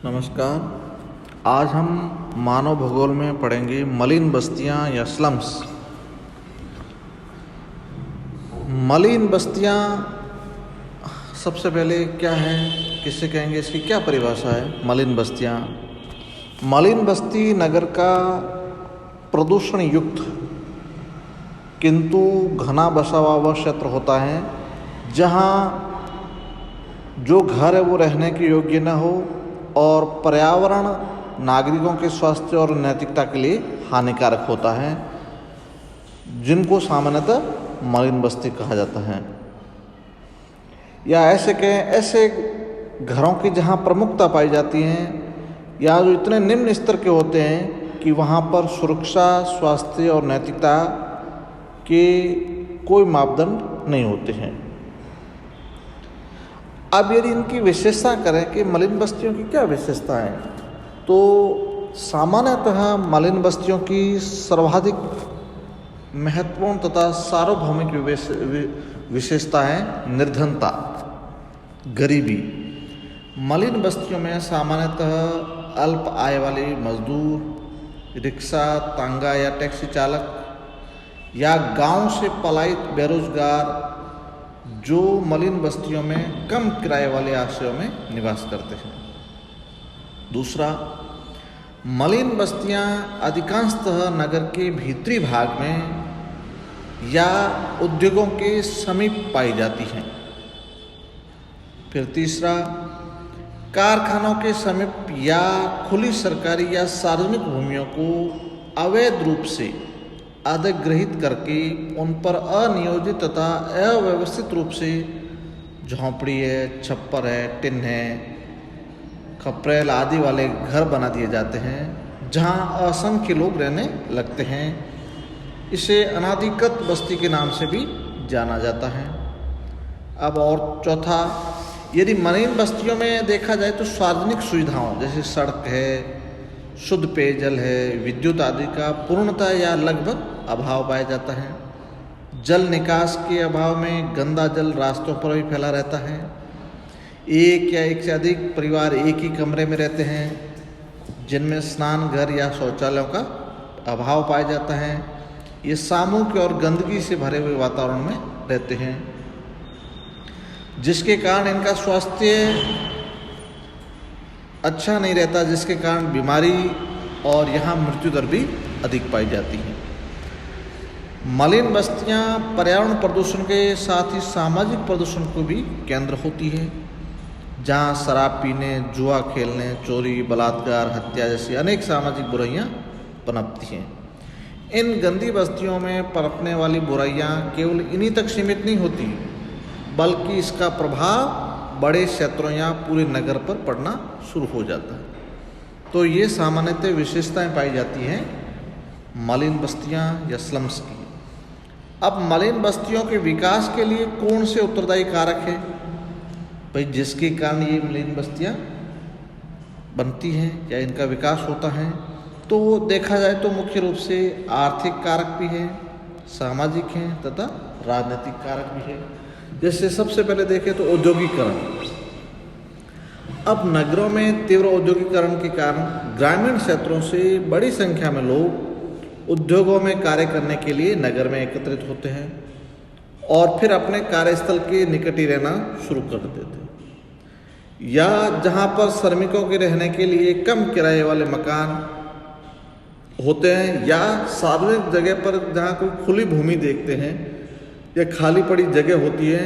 नमस्कार। आज हम मानव भूगोल में पढ़ेंगे मलिन बस्तियां या स्लम्स। मलिन बस्तियां सबसे पहले क्या है, किससे कहेंगे, इसकी क्या परिभाषा है। मलिन बस्ती नगर का प्रदूषण युक्त किंतु घना बसा हुआ क्षेत्र होता है जहाँ जो घर है वो रहने के योग्य न हो और पर्यावरण, नागरिकों के स्वास्थ्य और नैतिकता के लिए हानिकारक होता है, जिनको सामान्यतः मलिन बस्ती कहा जाता है। या ऐसे घरों की जहाँ प्रमुखता पाई जाती है या जो इतने निम्न स्तर के होते हैं कि वहाँ पर सुरक्षा, स्वास्थ्य और नैतिकता के कोई मापदंड नहीं होते हैं। अब यदि इनकी विशेषता करें कि मलिन बस्तियों की क्या विशेषता है, तो सामान्यतः मलिन बस्तियों की सर्वाधिक महत्वपूर्ण तथा सार्वभौमिक विशेषता है निर्धनता, गरीबी। मलिन बस्तियों में सामान्यतः अल्प आय वाले मजदूर, रिक्शा, तांगा या टैक्सी चालक या गांव से पलायित बेरोजगार जो मलिन बस्तियों में कम किराए वाले आश्रयों में निवास करते हैं। दूसरा, मलिन बस्तियां अधिकांशतः नगर के भीतरी भाग में या उद्योगों के समीप पाई जाती हैं। फिर तीसरा, कारखानों के समीप या खुली सरकारी या सार्वजनिक भूमियों को अवैध रूप से अधिग्रहित करके उन पर अनियोजित तथा अव्यवस्थित रूप से झोंपड़ी है, छप्पर है, टिन है, खपरेल आदि वाले घर बना दिए जाते हैं जहां असंख्य लोग रहने लगते हैं। इसे अनाधिकृत बस्ती के नाम से भी जाना जाता है। अब और चौथा, यदि मलिन बस्तियों में देखा जाए तो सार्वजनिक सुविधाओं जैसे सड़क है, शुद्ध पेयजल है, विद्युत आदि का पूर्णतः या लगभग अभाव पाया जाता है। जल निकास के अभाव में गंदा जल रास्तों पर भी फैला रहता है। एक या एक से अधिक परिवार एक ही कमरे में रहते हैं जिनमें स्नान घर या शौचालयों का अभाव पाया जाता है। ये सामूहिक और गंदगी से भरे हुए वातावरण में रहते हैं, जिसके कारण इनका स्वास्थ्य अच्छा नहीं रहता, जिसके कारण बीमारी और यहाँ मृत्यु दर भी अधिक पाई जाती है। मलिन बस्तियाँ पर्यावरण प्रदूषण के साथ ही सामाजिक प्रदूषण को भी केंद्र होती है, जहाँ शराब पीने, जुआ खेलने, चोरी, बलात्कार, हत्या जैसी अनेक सामाजिक बुराइयाँ पनपती हैं। इन गंदी बस्तियों में पनपने वाली बुराइयाँ केवल इन्हीं तक सीमित नहीं होती, बल्कि इसका प्रभाव बड़े क्षेत्रों या पूरे नगर पर पड़ना शुरू हो जाता है। तो ये सामान्यतः विशेषताएं पाई जाती हैं मलिन बस्तियां या स्लम्स की। अब मलिन बस्तियों के विकास के लिए कौन से उत्तरदायी कारक है भाई, जिसके कारण ये मलिन बस्तियां बनती हैं या इनका विकास होता है? तो देखा जाए तो मुख्य रूप से आर्थिक कारक भी है, सामाजिक हैं तथा राजनीतिक कारक भी है। जैसे सबसे पहले देखें तो औद्योगिकरण। अब नगरों में तीव्र औद्योगिकरण के कारण ग्रामीण क्षेत्रों से बड़ी संख्या में लोग उद्योगों में कार्य करने के लिए नगर में एकत्रित होते हैं और फिर अपने कार्यस्थल के निकट ही रहना शुरू कर देते हैं, या जहां पर श्रमिकों के रहने के लिए कम किराए वाले मकान होते हैं, या सार्वजनिक जगह पर जहां कोई खुली भूमि देखते हैं या खाली पड़ी जगह होती है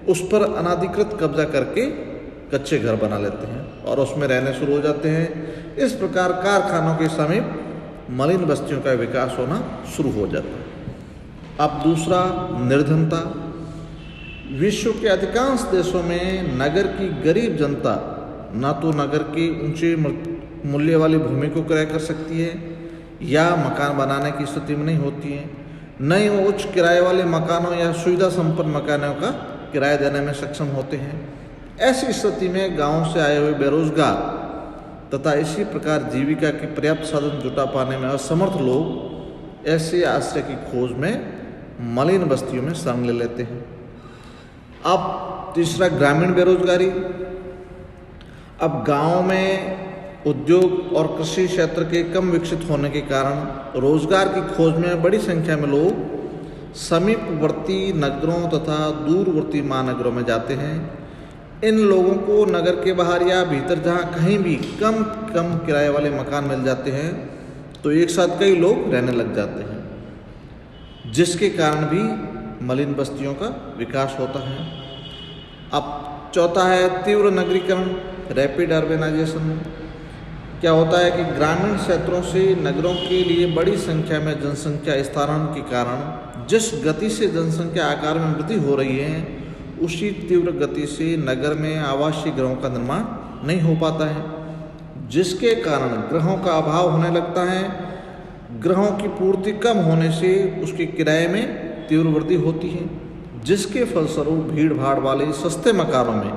उस पर अनाधिकृत कब्जा करके कच्चे घर बना लेते हैं और उसमें रहने शुरू हो जाते हैं। इस प्रकार कारखानों के समीप मलिन बस्तियों का विकास होना शुरू हो जाता है। अब दूसरा, निर्धनता। विश्व के अधिकांश देशों में नगर की गरीब जनता न तो नगर की ऊंचे मूल्य वाली भूमि को क्रय कर सकती है या मकान बनाने की स्थिति में नहीं होती है, न ही वो उच्च किराए वाले मकानों या सुविधा संपन्न मकानों का किराया देने में सक्षम होते हैं। ऐसी स्थिति में गाँव से आए हुए बेरोजगार तथा इसी प्रकार जीविका के पर्याप्त साधन जुटा पाने में असमर्थ लोग ऐसे आश्रय की खोज में मलिन बस्तियों में शरण ले लेते हैं। अब तीसरा, ग्रामीण बेरोजगारी। अब गांव में उद्योग और कृषि क्षेत्र के कम विकसित होने के कारण रोजगार की खोज में बड़ी संख्या में लोग समीपवर्ती नगरों तथा दूरवर्ती महानगरों में जाते हैं। इन लोगों को नगर के बाहर या भीतर जहाँ कहीं भी कम किराए वाले मकान मिल जाते हैं तो एक साथ कई लोग रहने लग जाते हैं, जिसके कारण भी मलिन बस्तियों का विकास होता है। अब चौथा है तीव्र नगरीकरण, रैपिड अर्बेनाइजेशन। क्या होता है कि ग्रामीण क्षेत्रों से नगरों के लिए बड़ी संख्या में जनसंख्या स्थानांतरण के कारण जिस गति से जनसंख्या आकार में वृद्धि हो रही है, उसी तीव्र गति से नगर में आवासीय गृहों का निर्माण नहीं हो पाता है, जिसके कारण गृहों का अभाव होने लगता है। गृहों की पूर्ति कम होने से उसके किराए में तीव्र वृद्धि होती है, जिसके फलस्वरूप भीड़ भाड़ वाले सस्ते मकानों में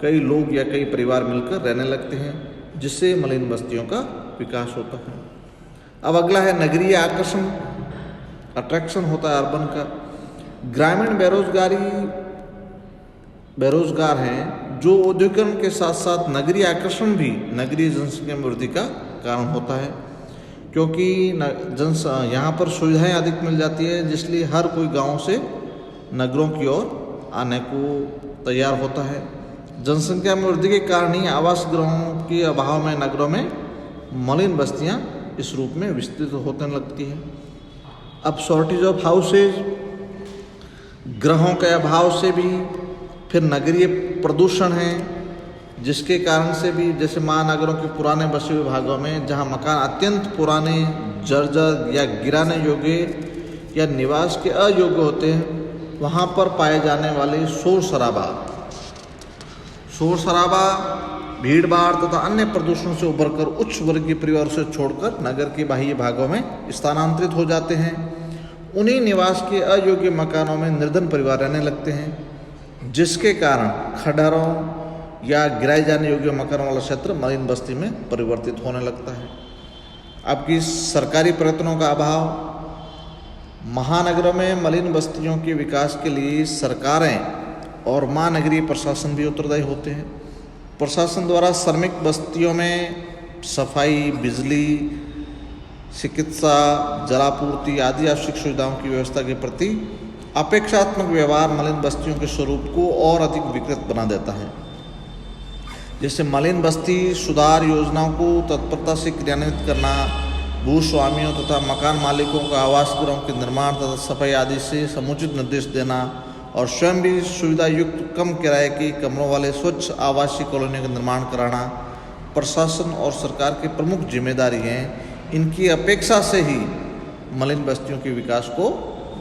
कई लोग या कई परिवार मिलकर रहने लगते हैं, जिससे मलिन बस्तियों का विकास होता है। अब अगला है नगरीय आकर्षण, अट्रैक्शन होता है अर्बन का। ग्रामीण बेरोजगार हैं, जो औद्योगिकरण के साथ साथ नगरीय आकर्षण भी नगरीय जनसंख्या में वृद्धि का कारण होता है, क्योंकि यहाँ पर सुविधाएं अधिक मिल जाती है, जिसलिए हर कोई गाँव से नगरों की ओर आने को तैयार होता है। जनसंख्या में वृद्धि के कारण ही आवास गृहों के अभाव में नगरों में मलिन बस्तियां इस रूप में विस्तृत होने लगती हैं। अब शॉर्टेज ऑफ हाउसेज, गृहों के अभाव से भी, फिर नगरीय प्रदूषण है, जिसके कारण से भी, जैसे महानगरों के पुराने बसे हुए भागों में जहां मकान अत्यंत पुराने, जर्जर या गिराने योग्य या निवास के अयोग्य होते हैं, वहाँ पर पाए जाने वाले शोर शराबा, भीड़ भाड़ तथा अन्य प्रदूषणों से उभरकर उच्च वर्गीय परिवारों से छोड़कर नगर के बाह्य भागों में स्थानांतरित हो जाते हैं। उन्हीं निवास के अयोग्य मकानों में निर्धन परिवार रहने लगते हैं, जिसके कारण खंडहरों या गिराए जाने योग्य मकानों वाला क्षेत्र मलिन बस्ती में परिवर्तित होने लगता है। आपकी सरकारी प्रयत्नों का अभाव, महानगरों में मलिन बस्तियों के विकास के लिए सरकारें और महानगरीय प्रशासन भी उत्तरदायी होते हैं। प्रशासन द्वारा श्रमिक बस्तियों में सफाई, बिजली, चिकित्सा, जलापूर्ति आदि आवश्यक सुविधाओं की व्यवस्था के प्रति अपेक्षात्मक व्यवहार मलिन बस्तियों के स्वरूप को और अधिक विकृत बना देता है। जैसे मलिन बस्ती सुधार योजनाओं को तत्परता से क्रियान्वित करना, भूस्वामियों तथा मकान मालिकों को आवास गृहों के निर्माण तथा सफाई आदि से समुचित निर्देश देना और स्वयं भी सुविधा युक्त कम किराए की कमरों वाले स्वच्छ आवासीय कॉलोनियों का निर्माण कराना प्रशासन और सरकार की प्रमुख जिम्मेदारी है। इनकी अपेक्षा से ही मलिन बस्तियों के विकास को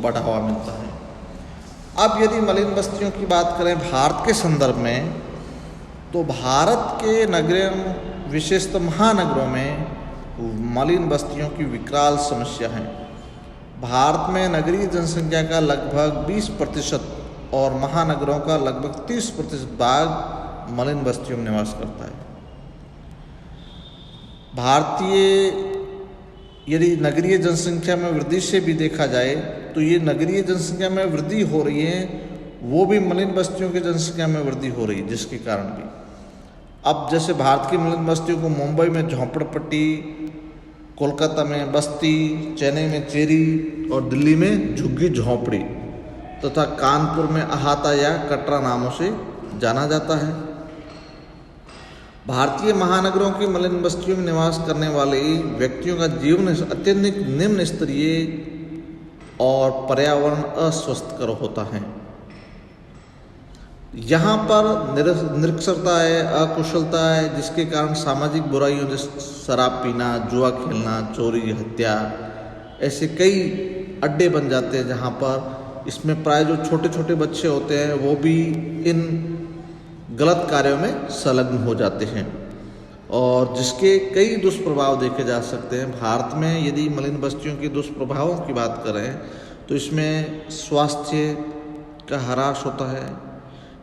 बढ़ावा मिलता है। अब यदि मलिन बस्तियों की बात करें भारत के संदर्भ में, तो भारत के नगरों, विशेषतः महानगरों में मलिन बस्तियों की विकराल समस्या है। भारत में नगरीय जनसंख्या का लगभग 20% और महानगरों का लगभग 30% भाग मलिन बस्तियों में निवास करता है। यदि नगरीय जनसंख्या में वृद्धि से भी देखा जाए तो ये नगरीय जनसंख्या में वृद्धि हो रही है, वो भी मलिन बस्तियों की जनसंख्या में वृद्धि हो रही है, जिसके कारण भी अब जैसे भारत की मलिन बस्तियों को मुंबई में झोंपड़पट्टी, कोलकाता में बस्ती, चेन्नई में चेरी और दिल्ली में झुग्गी झोंपड़ी तथा कानपुर में अहाता या कटरा नामों से जाना जाता है। भारतीय महानगरों की मलिन बस्तियों में निवास करने वाले व्यक्तियों का जीवन अत्यधिक निम्न स्तरीय और पर्यावरण अस्वस्थकर होता है। यहाँ पर निरक्षरता है, अकुशलता है, जिसके कारण सामाजिक बुराइयों जैसे शराब पीना, जुआ खेलना, चोरी, हत्या, ऐसे कई अड्डे बन जाते हैं, जहाँ पर इसमें प्राय जो छोटे छोटे बच्चे होते हैं वो भी इन गलत कार्यों में संलग्न हो जाते हैं और जिसके कई दुष्प्रभाव देखे जा सकते हैं। भारत में यदि मलिन बस्तियों के दुष्प्रभावों की बात करें तो इसमें स्वास्थ्य का ह्रास होता है,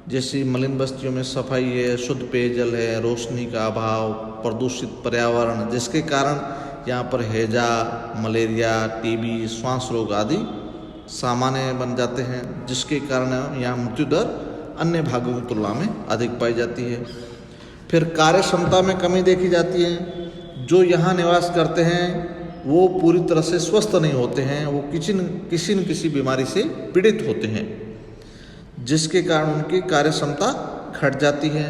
जैसे मलिन बस्तियों में सफाई है, शुद्ध पेयजल है, रोशनी का अभाव, प्रदूषित पर्यावरण, जिसके कारण यहाँ पर हैजा, मलेरिया, टीबी, श्वास रोग आदि सामान्य बन जाते हैं, जिसके कारण यहाँ मृत्यु दर अन्य भागों की तुलना में अधिक पाई जाती है। फिर कार्य क्षमता में कमी देखी जाती है। जो यहाँ निवास करते हैं वो पूरी तरह से स्वस्थ नहीं होते हैं, वो किसी न किसी बीमारी से पीड़ित होते हैं, जिसके कारण उनकी कार्य क्षमता घट जाती है,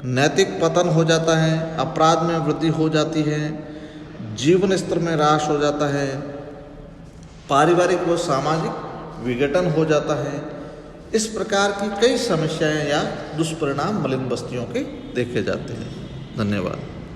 नैतिक पतन हो जाता है, अपराध में वृद्धि हो जाती है, जीवन स्तर में ह्रास हो जाता है, पारिवारिक व सामाजिक विघटन हो जाता है। इस प्रकार की कई समस्याएं या दुष्परिणाम मलिन बस्तियों के देखे जाते हैं। धन्यवाद।